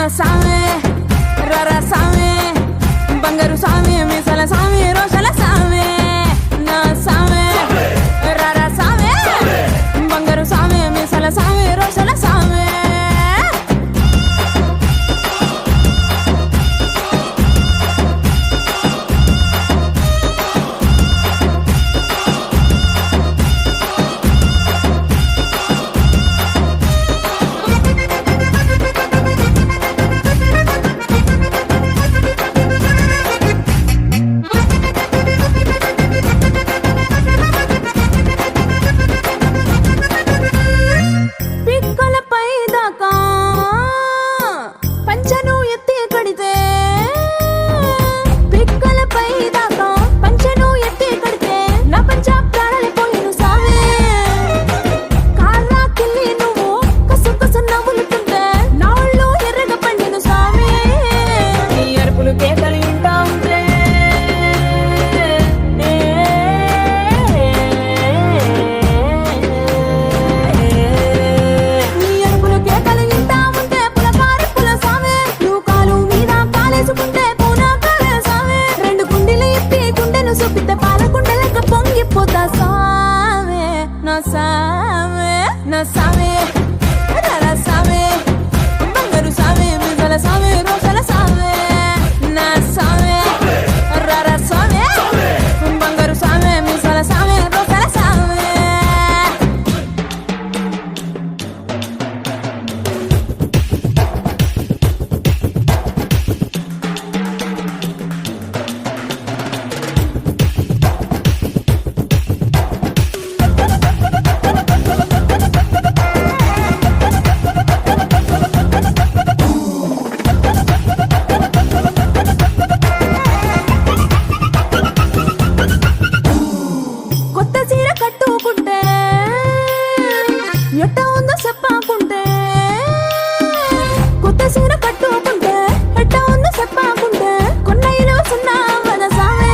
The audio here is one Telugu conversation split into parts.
సామే రరా సామే బంగారు సామే మిసల సామే రోషల సామే నా సామే రరా సామే బంగారు సామే మిసల సామే రోషల సామే నా సామే రరా సామే బంగారు సామే మిసల సామే రోషల సామే నా సామే రరా సామే బంగారు సామే మిసల సామే రోషల సామే ఎట్ట ఉందో చెప్పాకుంటే కొత్త సీర కట్టుకుంటే ఎట్ట ఉందో చెప్పాకుంటే కొన్నయ్యలో సున్నా వదసామే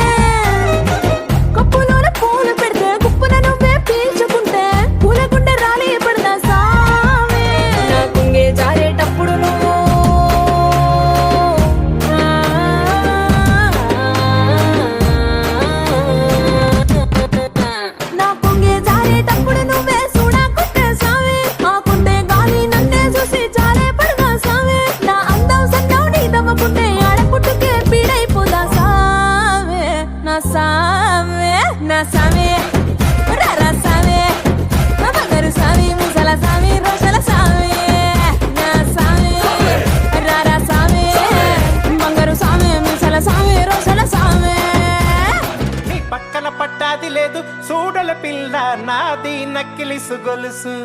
కప్పులోన పూలు పెడితే గుప్పున నువ్వే పీల్చుకుంటే పూల గుండె రాలి పడదా సామే నా కుంగే జారేటప్పుడు నువ్వు నా కుంగే జారేటప్పుడు నువ్వే నా సామే రరా సామే బంగారు సామే మిసల సామే రోషల సామే నా సామే రరా సామే బంగారు సామే మిసల సామే రోషల సామే నీ పక్కన పట్టాది లేదు చూడల పిల్ల నాది నక్కిలిసు గొలుసు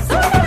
చూడ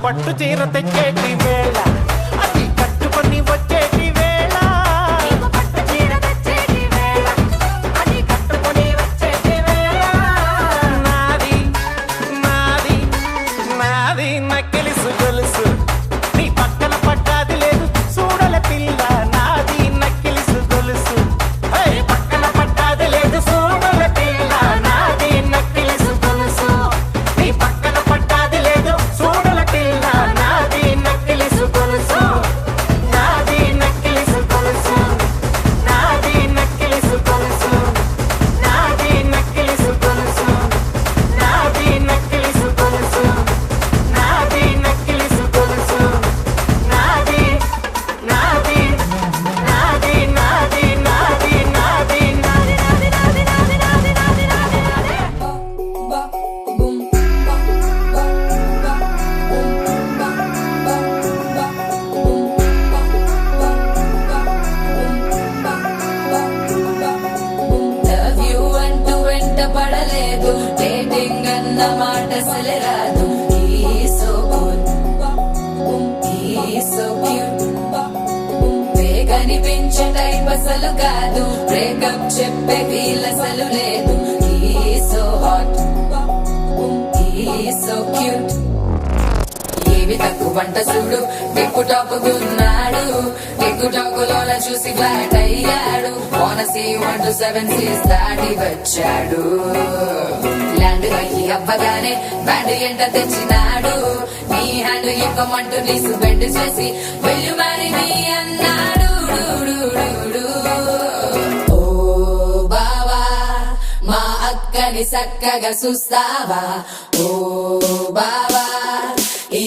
పట్టు చీర తెచ్చేటి వేళ అది కట్టుకొని వచ్చేటి వేళ పట్టు చీర తెచ్చేటి వేళ అది కట్టుకొని వచ్చేటి వేళ నాది నాది నాది నక్కిలిసు గొలుసు నీ పక్కన పట్టాది లేదు చూడల పిల్ల నాది నక్కిలిసు గొలుసు హే! పక్కన పట్టాది లేదు చూడల పిల్ల నాది నక్కిలిసు గొలుసు నీ పక్కన పట్టాది లేదు చూడల పిల్ల నాది నక్కిలిసు గొలుసు నాది నక్కిలిసు గొలుసు నాది నక్కిలిసు గొలుసు నాది నక్కిలిసు గొలుసు నాది నక్కిలిసు గొలుసు నాది నక్కిలిసు గొలుసు నాది నాది నాది నాది నాది నాది నాది నాది నాది నాది నాది నాది నాది లవ్ యూ అంటూ వెంట పడలేదు డేటింగ్ అన్న మాట అసలే రాదు సో క్యూట్ కనిపించే టైప్ అసలు కాదు బ్రేకప్ చెప్పే ఫీల్ అసలు లేదు సో హాట్ సో క్యూట్ ఏవి తక్కువ వంట చూడు టిక్కు టాపుకున్నాడు టిక్కు టాకులోన చూసి ఫ్లాట్ అయ్యాడు బోనసీ 1 to 7 సీస్ దాటి వచ్చాడు ల్యాండ్ అయ్యి అవ్వగానే బ్యాండ్ ఎంట తెచ్చినాడు నీ హ్యాండ్ ఇవ్వమంటూ నీసు బెండ్ చేసి వెళ్ళు మరి మీ అన్నాడు ఓ బావా మా అక్కని చక్కగా చూస్తావా ఓ బావా ఈ